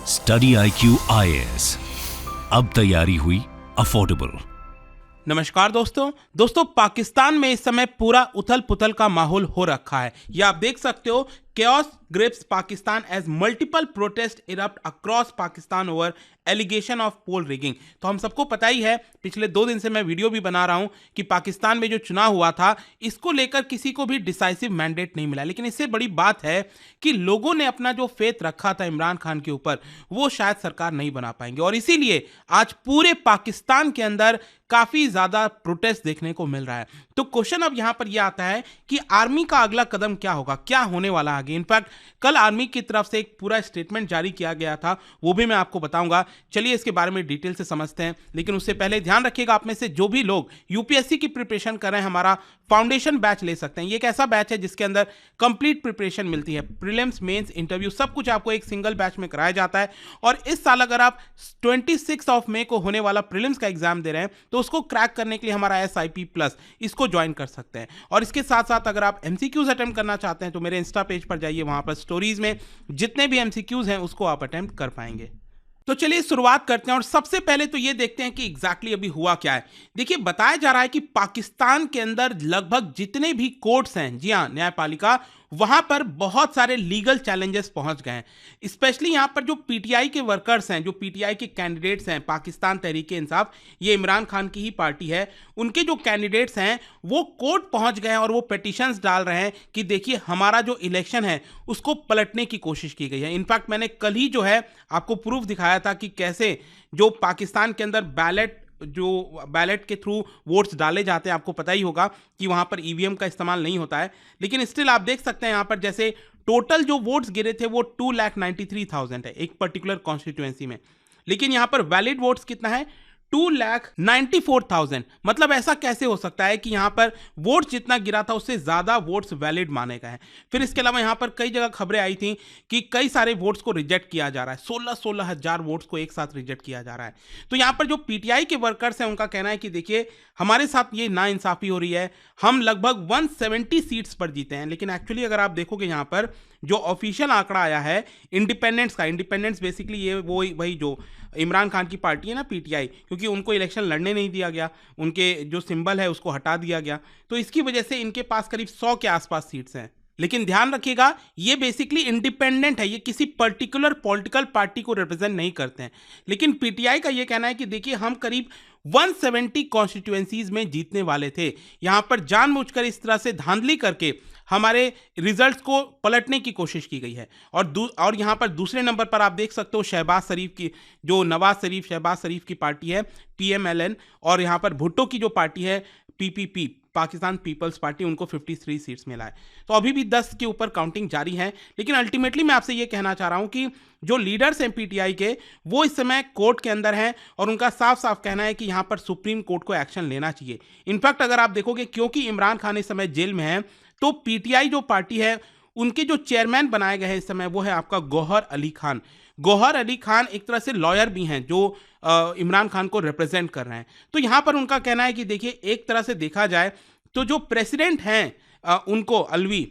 Study IQ IAS, अब तैयारी हुई अफोर्डेबल। नमस्कार दोस्तों पाकिस्तान में इस समय पूरा उथल पुथल का माहौल हो रखा है। ये आप देख सकते हो, chaos grips Pakistan as multiple protests erupt across Pakistan over allegation of poll rigging। तो हम सबको पता ही है, पिछले 2 दिन से मैं वीडियो भी बना रहा हूं कि पाकिस्तान में जो चुनाव हुआ था इसको लेकर किसी को भी डिसाइसिव मैंडेट नहीं मिला। लेकिन इससे बड़ी बात है कि लोगों ने अपना जो फेथ रखा था इमरान खान के ऊपर, वो शायद सरकार नहीं बना पाएंगे और इसीलिए आज पूरे पाकिस्तान के अंदर काफी ज्यादा प्रोटेस्ट देखने को मिल रहा है। तो क्वेश्चन अब यहां पर यह आता है कि आर्मी का अगला कदम क्या होगा, क्या होने वाला आगे। इनफैक्ट कल आर्मी की तरफ से एक पूरा स्टेटमेंट जारी किया गया था, वो भी मैं आपको बताऊंगा। चलिए इसके बारे में डिटेल से समझते हैं। लेकिन उससे पहले ध्यान रखिएगा, आप में से जो भी लोग यूपीएससी की प्रिपरेशन कर रहे हैं, हमारा फाउंडेशन बैच ले सकते हैं। ये एक ऐसा बैच है जिसके अंदर कंप्लीट प्रिपरेशन मिलती है, प्रीलिम्स, मेंस, इंटरव्यू, सब कुछ आपको एक सिंगल बैच में कराया जाता है। और इस साल अगर आप 26 मई को होने वाला प्रीलिम्स का एग्जाम दे रहे हैं तो उसको क्रैक करने के लिए हमारा SIP+ इसको ज्वाइन कर सकते हैं। और इसके साथ साथ अगर आप MCQs अटेम्प्ट करना चाहते हैं तो मेरे इंस्टा पेज पर जाइए, वहां पर स्टोरीज में जितने भी MCQs हैं उसको आप अटेम्प्ट कर पाएंगे। तो चलिए शुरुआत करते हैं और सबसे पहले तो ये देखते हैं कि एग्जैक्टली अभी हुआ क्या है। देखिए, बताया जा रहा है कि पाकिस्तान के अंदर लगभग जितने भी कोर्ट्स हैं, जी हाँ, न्यायपालिका, वहां पर बहुत सारे लीगल चैलेंजेस पहुंच गए हैं। स्पेशली यहां पर जो PTI के वर्कर्स हैं, जो PTI के कैंडिडेट्स हैं, पाकिस्तान तहरीक-ए-इंसाफ, ये इमरान खान की ही पार्टी है, उनके जो कैंडिडेट्स हैं वो कोर्ट पहुंच गए हैं और वो पिटीशंस डाल रहे हैं कि देखिए हमारा जो इलेक्शन है उसको पलटने की कोशिश की गई है। इनफैक्ट मैंने कल ही जो है आपको प्रूफ दिखाया था कि कैसे जो पाकिस्तान के अंदर बैलेट के थ्रू वोट्स डाले जाते हैं, आपको पता ही होगा कि वहां पर EVM का इस्तेमाल नहीं होता है। लेकिन स्टिल आप देख सकते हैं यहां पर जैसे टोटल जो वोट्स गिरे थे वो 2,93,000 है एक पर्टिकुलर कॉन्स्टिट्यूएंसी में। लेकिन यहां पर वैलिड वोट्स कितना है? 2,94,000। मतलब ऐसा कैसे हो सकता है कि यहां पर वोट्स जितना गिरा था उससे ज्यादा वोट्स वैलिड माने गए हैं। फिर इसके अलावा यहां पर कई जगह खबरें आई थी कि कई सारे वोट्स को रिजेक्ट किया जा रहा है, 16 हजार वोट्स को एक साथ रिजेक्ट किया जा रहा है। तो यहां पर जो PTI के वर्कर्स हैं उनका कहना है कि देखिए हमारे साथ ये नाइंसाफी हो रही है, हम लगभग 170 सीट्स पर जीते हैं। लेकिन एक्चुअली अगर आप देखोगे यहां पर जो ऑफिशियल आंकड़ा आया है इंडिपेंडेंस का, इंडिपेंडेंस बेसिकली ये वही जो इमरान खान की पार्टी है ना, PTI, क्योंकि उनको इलेक्शन लड़ने नहीं दिया गया, उनके जो सिंबल है उसको हटा दिया गया, तो इसकी वजह से इनके पास करीब 100 के आसपास सीट्स हैं। लेकिन ध्यान रखिएगा, ये बेसिकली इंडिपेंडेंट है, ये किसी पर्टिकुलर पॉलिटिकल पार्टी को रिप्रेजेंट नहीं करते हैं। लेकिन PTI का ये कहना है कि देखिए हम करीब 170 कॉन्स्टिट्यूएंसीज में जीतने वाले थे, यहां पर जानबूझकर इस तरह से धांधली करके हमारे रिजल्ट्स को पलटने की कोशिश की गई है। और यहां पर दूसरे नंबर पर आप देख सकते हो शहबाज शरीफ की, जो शहबाज शरीफ की पार्टी है PMLN, और यहां पर भुट्टो की जो पार्टी है PPP, पाकिस्तान पीपल्स पार्टी, उनको 53 सीट्स मिला है। तो अभी भी 10 के ऊपर काउंटिंग जारी है। लेकिन अल्टीमेटली मैं आपसे ये कहना चाह रहा हूं कि जो लीडर्स हैं PTI के, वो इस समय कोर्ट के अंदर हैं और उनका साफ साफ कहना है कि यहां पर सुप्रीम कोर्ट को एक्शन लेना चाहिए। इनफैक्ट अगर आप देखोगे, क्योंकि इमरान खान इस समय जेल में है, तो PTI जो पार्टी है उनके जो चेयरमैन बनाए गए हैं इस समय वो है आपका गौहर अली खान। गौहर अली खान एक तरह से लॉयर भी हैं जो इमरान खान को रिप्रेजेंट कर रहे हैं। तो यहां पर उनका कहना है कि देखिए एक तरह से देखा जाए तो जो प्रेसिडेंट हैं उनको अलवी,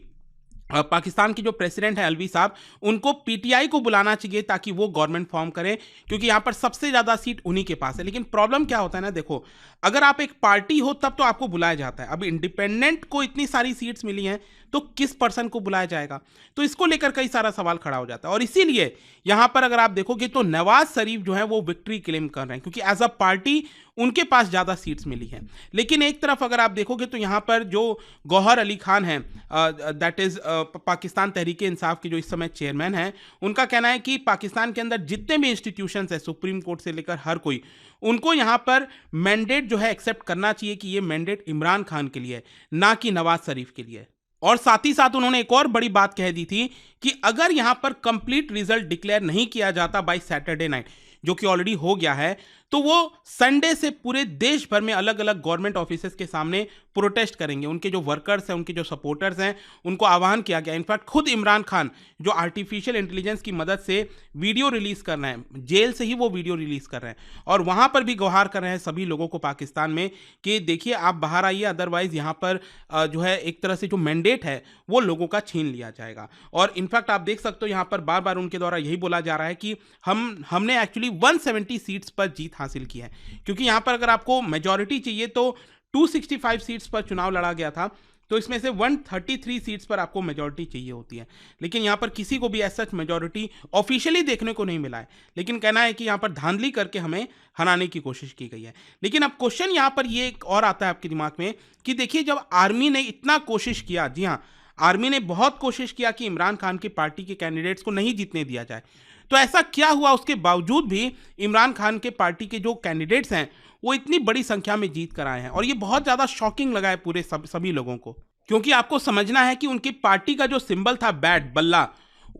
पाकिस्तान की जो प्रेसिडेंट है अलवी साहब, उनको PTI को बुलाना चाहिए ताकि वो गवर्नमेंट फॉर्म करें, क्योंकि यहां पर सबसे ज्यादा सीट उन्हीं के पास है। लेकिन प्रॉब्लम क्या होता है ना, देखो अगर आप एक पार्टी हो तब तो आपको बुलाया जाता है, अब इंडिपेंडेंट को इतनी सारी सीट्स मिली हैं तो किस पर्सन को बुलाया जाएगा, तो इसको लेकर कई सारा सवाल खड़ा हो जाता है। और इसीलिए यहां पर अगर आप देखोगे तो नवाज शरीफ जो है वो विक्ट्री क्लेम कर रहे हैं, क्योंकि एज अ पार्टी उनके पास ज्यादा सीट्स मिली हैं। लेकिन एक तरफ अगर आप देखोगे तो यहां पर जो गौहर अली खान हैं, दैट इज पाकिस्तान तहरीक-ए-इंसाफ के जो इस समय चेयरमैन हैं, उनका कहना है कि पाकिस्तान के अंदर जितने भी इंस्टीट्यूशंस है, सुप्रीम कोर्ट से लेकर हर कोई, उनको यहां पर मैंडेट जो है एक्सेप्ट करना चाहिए कि ये मैंडेट इमरान खान के लिए है, ना कि नवाज शरीफ के लिए। और साथ ही साथ उन्होंने एक और बड़ी बात कह दी थी कि अगर यहां पर कंप्लीट रिजल्ट डिक्लेयर नहीं किया जाता बाय सैटरडे नाइट, जो कि ऑलरेडी हो गया है, तो वो संडे से पूरे देश भर में अलग अलग गवर्नमेंट ऑफिसेस के सामने प्रोटेस्ट करेंगे। उनके जो वर्कर्स हैं, उनके जो सपोर्टर्स हैं, उनको आह्वान किया गया। इनफैक्ट खुद इमरान खान जो आर्टिफिशियल इंटेलिजेंस की मदद से वीडियो रिलीज कर रहे हैं, जेल से ही वो वीडियो रिलीज कर रहे हैं और वहां पर भी गुहार कर रहे हैं सभी लोगों को पाकिस्तान में कि देखिए आप बाहर आइए, अदरवाइज यहाँ पर जो है एक तरह से जो मैंडेट है वो लोगों का छीन लिया जाएगा। और इनफैक्ट आप देख सकते हो यहाँ पर बार बार उनके द्वारा यही बोला जा रहा है कि हमने एक्चुअली 170 सीट्स पर जीत हासिल की है, क्योंकि यहाँ पर अगर आपको मेजॉरिटी चाहिए तो 265 सीट्स पर चुनाव लड़ा गया था, तो इसमें से 133 सीट्स पर आपको मेजॉरिटी चाहिए होती है। लेकिन यहाँ पर किसी को भी ऐसा मेजॉरिटी ऑफिशियली देखने को नहीं मिला है, लेकिन कहना है कि यहाँ पर धांधली करके हमें हराने की कोशिश की गई है। लेकिन अब क्वेश्चन यहाँ पर ये एक और आता है आपके दिमाग में कि देखिए जब आर्मी ने इतना कोशिश किया, जी हाँ, आर्मी ने बहुत कोशिश किया कि इमरान खान की पार्टी के कैंडिडेट्स को नहीं जीतने दिया जाए, तो ऐसा क्या हुआ उसके बावजूद भी इमरान खान के पार्टी के जो कैंडिडेट्स हैं वो इतनी बड़ी संख्या में जीत कर आए हैं। और ये बहुत ज़्यादा शॉकिंग लगा है पूरे सभी लोगों को, क्योंकि आपको समझना है कि उनकी पार्टी का जो सिंबल था बैट, बल्ला,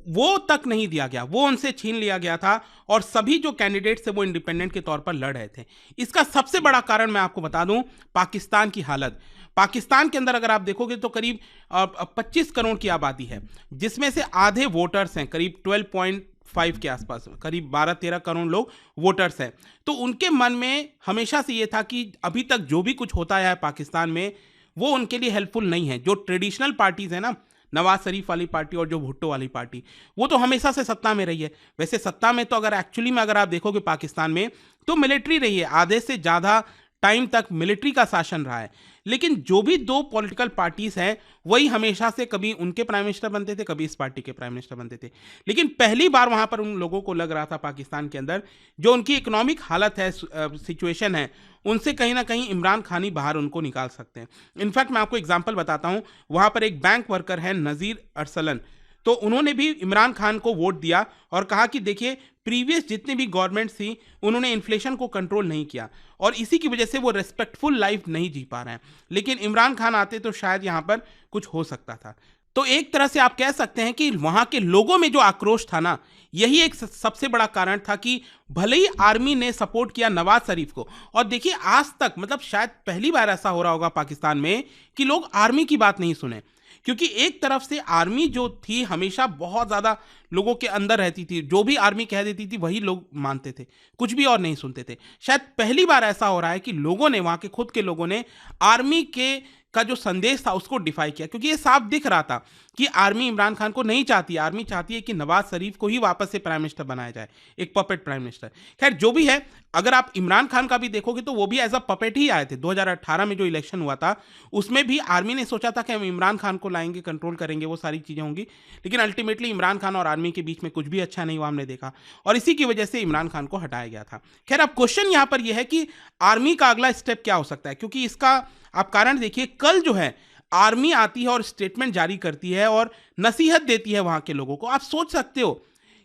वो तक नहीं दिया गया, वो उनसे छीन लिया गया था और सभी जो कैंडिडेट्स थे वो इंडिपेंडेंट के तौर पर लड़ रहे थे। इसका सबसे बड़ा कारण मैं आपको बता दूं, पाकिस्तान की हालत। पाकिस्तान के अंदर अगर आप देखोगे तो करीब 25 करोड़ की आबादी है, जिसमें से आधे वोटर्स हैं, करीब 12.5 के आसपास, करीब 12-13 करोड़ लोग वोटर्स हैं। तो उनके मन में हमेशा से ये था कि अभी तक जो भी कुछ होता है पाकिस्तान में वो उनके लिए हेल्पफुल नहीं है। जो ट्रेडिशनल पार्टीज़ है ना, नवाज शरीफ वाली पार्टी और जो भुट्टो वाली पार्टी, वो तो हमेशा से सत्ता में रही है। वैसे सत्ता में तो अगर एक्चुअली में अगर आप देखोगे पाकिस्तान में तो मिलिट्री रही है, आधे से ज़्यादा टाइम तक मिलिट्री का शासन रहा है। लेकिन जो भी दो पॉलिटिकल पार्टीज हैं वही हमेशा से कभी उनके प्राइम मिनिस्टर बनते थे, कभी इस पार्टी के प्राइम मिनिस्टर बनते थे। लेकिन पहली बार वहां पर उन लोगों को लग रहा था पाकिस्तान के अंदर जो उनकी इकोनॉमिक हालत है, सिचुएशन है, उनसे कहीं ना कहीं इमरान खान ही बाहर उनको निकाल सकते हैं। इनफैक्ट मैं आपको एग्जाम्पल बताता हूँ, वहां पर एक बैंक वर्कर है नज़ीर अरसलन, तो उन्होंने भी इमरान खान को वोट दिया और कहा कि देखिए प्रीवियस जितनी भी गवर्नमेंट थी उन्होंने इन्फ्लेशन को कंट्रोल नहीं किया और इसी की वजह से वो रेस्पेक्टफुल लाइफ नहीं जी पा रहे हैं। लेकिन इमरान खान आते तो शायद यहाँ पर कुछ हो सकता था। तो एक तरह से आप कह सकते हैं कि वहाँ के लोगों में जो आक्रोश था ना, यही एक सबसे बड़ा कारण था कि भले ही आर्मी ने सपोर्ट किया नवाज शरीफ को, और देखिए आज तक मतलब शायद पहली बार ऐसा हो रहा होगा पाकिस्तान में कि लोग आर्मी की बात नहीं सुने, क्योंकि एक तरफ से आर्मी जो थी हमेशा बहुत ज़्यादा लोगों के अंदर रहती थी, जो भी आर्मी कह देती थी वही लोग मानते थे, कुछ भी और नहीं सुनते थे। शायद पहली बार ऐसा हो रहा है कि लोगों ने, वहाँ के खुद के लोगों ने आर्मी के का जो संदेश था उसको डिफाई किया, क्योंकि ये साफ दिख रहा था कि आर्मी इमरान खान को नहीं चाहती। आर्मी चाहती है कि नवाज शरीफ को ही वापस से प्राइम मिनिस्टर बनाया जाए, एक पपेट प्राइम मिनिस्टर। खैर जो भी है, अगर आप इमरान खान का भी देखोगे तो वो भी एज अ पपेट ही आए थे। 2018 में जो इलेक्शन हुआ था उसमें भी आर्मी ने सोचा था कि हम इमरान खान को लाएंगे, कंट्रोल करेंगे, वो सारी चीज़ें होंगी, लेकिन अल्टीमेटली इमरान खान और आर्मी के बीच में कुछ भी अच्छा नहीं हुआ, हमने देखा, और इसी की वजह से इमरान खान को हटाया गया था। खैर अब क्वेश्चन यहाँ पर यह है कि आर्मी का अगला स्टेप क्या हो सकता है, क्योंकि इसका आप कारण देखिए, कल जो है आर्मी आती है और स्टेटमेंट जारी करती है और नसीहत देती है वहां के लोगों को। आप सोच सकते हो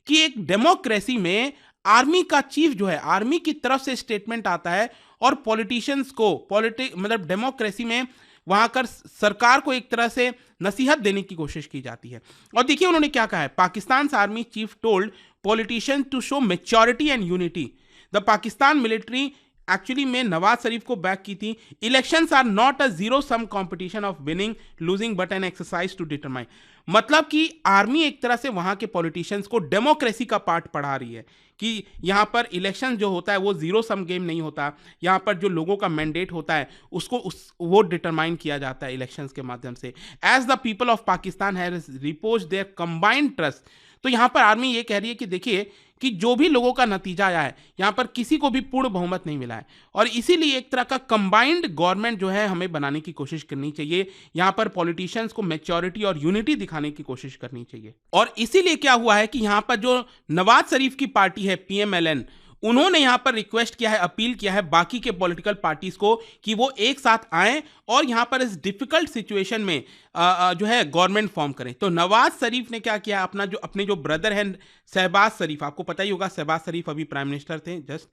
कि एक डेमोक्रेसी में आर्मी का चीफ जो है, आर्मी की तरफ से स्टेटमेंट आता है और पॉलिटिशियंस को मतलब डेमोक्रेसी में वहां कर सरकार को एक तरह से नसीहत देने की कोशिश की जाती है। और देखिए उन्होंने क्या कहा है, Pakistan army chief told politician to show maturity and unity. The Pakistan military actually में नवाज शरीफ को बैक की थी। Elections are not a zero sum competition of winning losing but an exercise to determine. मतलब कि आर्मी एक तरह से वहां के पॉलिटिशियंस को डेमोक्रेसी का पार्ट पढ़ा रही है कि यहाँ पर इलेक्शन जो होता है वो जीरो सम गेम नहीं होता, यहाँ पर जो लोगों का मैंडेट होता है उसको वो डिटरमाइन किया जाता है इलेक्शंस के माध्यम से। As the people of Pakistan has repose their combined trust. तो यहाँ पर आर्मी ये कह रही है कि देखिए कि जो भी लोगों का नतीजा आया है, यहाँ पर किसी को भी पूर्ण बहुमत नहीं मिला है, और इसीलिए एक तरह का कंबाइंड गवर्नमेंट जो है हमें बनाने की कोशिश करनी चाहिए। यहाँ पर पॉलिटिशियंस को मैच्योरिटी और यूनिटी दिखाने की कोशिश करनी चाहिए। और इसीलिए क्या हुआ है कि यहाँ पर जो नवाज शरीफ की पार्टी है PMLN, उन्होंने यहाँ पर रिक्वेस्ट किया है, अपील किया है बाकी के पॉलिटिकल पार्टीज को कि वो एक साथ आएं और यहाँ पर इस डिफिकल्ट सिचुएशन में जो है गवर्नमेंट फॉर्म करें। तो नवाज शरीफ ने क्या किया, अपने जो ब्रदर हैं शहबाज शरीफ, आपको पता ही होगा शहबाज शरीफ अभी प्राइम मिनिस्टर थे जस्ट,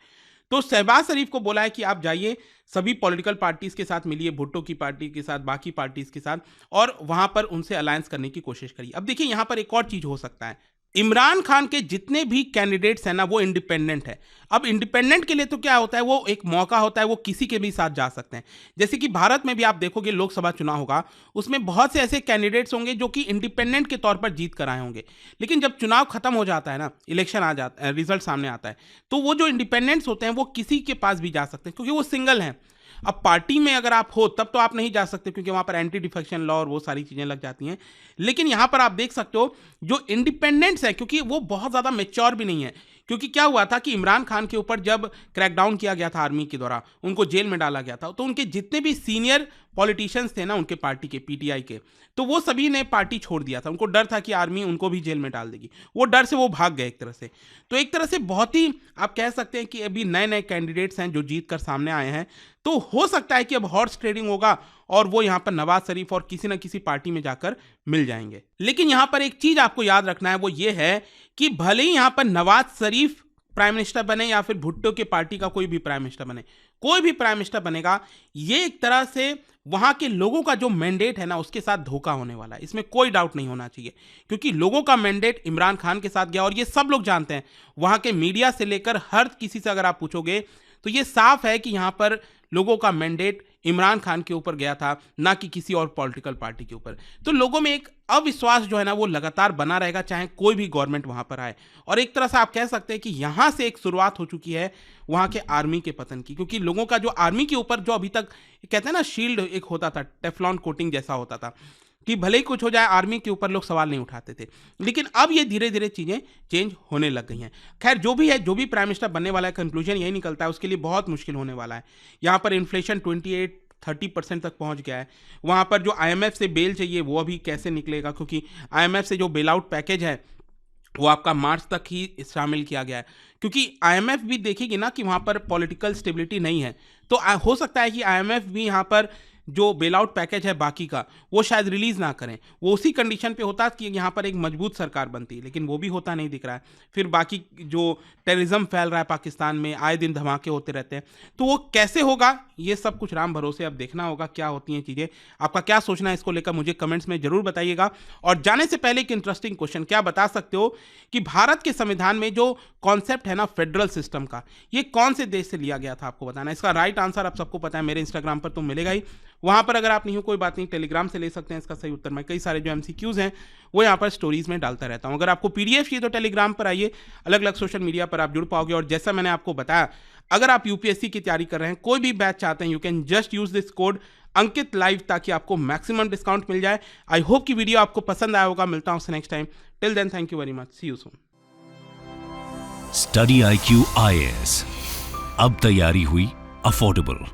तो शहबाज शरीफ को बोला है कि आप जाइए सभी पॉलिटिकल पार्टीज के साथ मिलिए, भुट्टो की पार्टी के साथ, बाकी पार्टीज के साथ, और वहां पर उनसे अलायंस करने की कोशिश करिए। अब देखिए यहाँ पर एक और चीज हो सकता है, इमरान खान के जितने भी कैंडिडेट्स हैं ना वो इंडिपेंडेंट है। अब इंडिपेंडेंट के लिए तो क्या होता है, वो एक मौका होता है, वो किसी के भी साथ जा सकते हैं। जैसे कि भारत में भी आप देखोगे लोकसभा चुनाव होगा, उसमें बहुत से ऐसे कैंडिडेट्स होंगे जो कि इंडिपेंडेंट के तौर पर जीत कर आए होंगे, लेकिन जब चुनाव खत्म हो जाता है ना, इलेक्शन आ जाता है, रिजल्ट सामने आता है, तो वो जो इंडिपेंडेंट्स होते हैं वो किसी के पास भी जा सकते हैं क्योंकि वो सिंगल हैं। अब पार्टी में अगर आप हो तब तो आप नहीं जा सकते क्योंकि वहां पर एंटी डिफेक्शन लॉ और वो सारी चीजें लग जाती हैं, लेकिन यहां पर आप देख सकते हो जो इंडिपेंडेंट्स है, क्योंकि वो बहुत ज्यादा मेच्योर भी नहीं है। क्योंकि क्या हुआ था कि इमरान खान के ऊपर जब क्रैकडाउन किया गया था आर्मी के द्वारा, उनको जेल में डाला गया था, तो उनके जितने भी सीनियर पॉलिटिशियंस थे ना उनके पार्टी के, पीटीआई के, तो वो सभी ने पार्टी छोड़ दिया था। उनको डर था कि आर्मी उनको भी जेल में डाल देगी, वो डर से वो भाग गए एक तरह से। तो एक तरह से बहुत ही आप कह सकते हैं कि अभी नए नए कैंडिडेट्स हैं जो जीत कर सामने आए हैं, तो हो सकता है कि अब हॉर्स ट्रेडिंग होगा और वो यहाँ पर नवाज शरीफ और किसी न किसी पार्टी में जाकर मिल जाएंगे। लेकिन यहाँ पर एक चीज आपको याद रखना है, वो ये है कि भले ही यहाँ पर नवाज शरीफ प्राइम मिनिस्टर बने या फिर भुट्टो की पार्टी का कोई भी प्राइम मिनिस्टर बने, कोई भी प्राइम मिनिस्टर बनेगा, ये एक तरह से वहां के लोगों का जो मैंडेट है ना उसके साथ धोखा होने वाला है, इसमें कोई डाउट नहीं होना चाहिए। क्योंकि लोगों का मैंडेट इमरान खान के साथ गया और ये सब लोग जानते हैं, वहां के मीडिया से लेकर हर किसी से अगर आप पूछोगे तो ये साफ है कि यहां पर लोगों का मैंडेट इमरान खान के ऊपर गया था, ना कि किसी और पॉलिटिकल पार्टी के ऊपर। तो लोगों में एक अविश्वास जो है ना वो लगातार बना रहेगा चाहे कोई भी गवर्नमेंट वहां पर आए। और एक तरह से आप कह सकते हैं कि यहां से एक शुरुआत हो चुकी है वहां के आर्मी के पतन की, क्योंकि लोगों का जो आर्मी के ऊपर जो अभी तक कहते हैं ना शील्ड एक होता था, टेफ्लॉन कोटिंग जैसा होता था कि भले ही कुछ हो जाए आर्मी के ऊपर लोग सवाल नहीं उठाते थे, लेकिन अब ये धीरे धीरे चीजें चेंज होने लग गई हैं। खैर जो भी है, जो भी प्राइम मिनिस्टर बनने वाला है, कंक्लूजन यही निकलता है उसके लिए बहुत मुश्किल होने वाला है। यहाँ पर इन्फ्लेशन 28-30% तक पहुंच गया है। वहां पर जो आईएमएफ से बेल चाहिए वो अभी कैसे निकलेगा, क्योंकि आईएमएफ से जो बेल आउट पैकेज है वो आपका मार्च तक ही शामिल किया गया है, क्योंकि आईएमएफ भी देखेगी ना कि वहां पर पॉलिटिकल स्टेबिलिटी नहीं है, तो हो सकता है कि आईएमएफ भी यहाँ पर जो बेल आउट पैकेज है बाकी का वो शायद रिलीज ना करें। वो उसी कंडीशन पे होता कि यहाँ पर एक मजबूत सरकार बनती, लेकिन वो भी होता नहीं दिख रहा है। फिर बाकी जो टेररिज्म फैल रहा है पाकिस्तान में, आए दिन धमाके होते रहते हैं, तो वो कैसे होगा ये सब कुछ राम भरोसे अब देखना होगा क्या होती हैं चीज़ें। आपका क्या सोचना है इसको लेकर मुझे कमेंट्स में जरूर बताइएगा। और जाने से पहले एक इंटरेस्टिंग क्वेश्चन, क्या बता सकते हो कि भारत के संविधान में जो कॉन्सेप्ट है ना फेडरल सिस्टम का, ये कौन से देश से लिया गया था? आपको बताना। इसका राइट आंसर आप सबको पता है, मेरे इंस्टाग्राम पर तो मिलेगा ही, वहां पर अगर आप नहीं हो कोई बात नहीं, टेलीग्राम से ले सकते हैं इसका सही उत्तर। मैं कई सारे जो एमसीक्यूज हैं वो यहाँ पर स्टोरीज में डालता रहता हूँ। अगर आपको पीडीएफ चाहिए तो टेलीग्राम पर आइए, अलग अलग सोशल मीडिया पर आप जुड़ पाओगे। और जैसा मैंने आपको बताया, अगर आप यूपीएससी की तैयारी कर रहे हैं, कोई भी बैच चाहते हैं, you can just use this code Ankit live, ताकि आपको मैक्सिमम डिस्काउंट मिल जाए। आई होप कि वीडियो आपको पसंद आया होगा। मिलता हूँ next time. Till then thank you very much, see you soon. Study IQ IAS, अब तैयारी हुई अफोर्डेबल।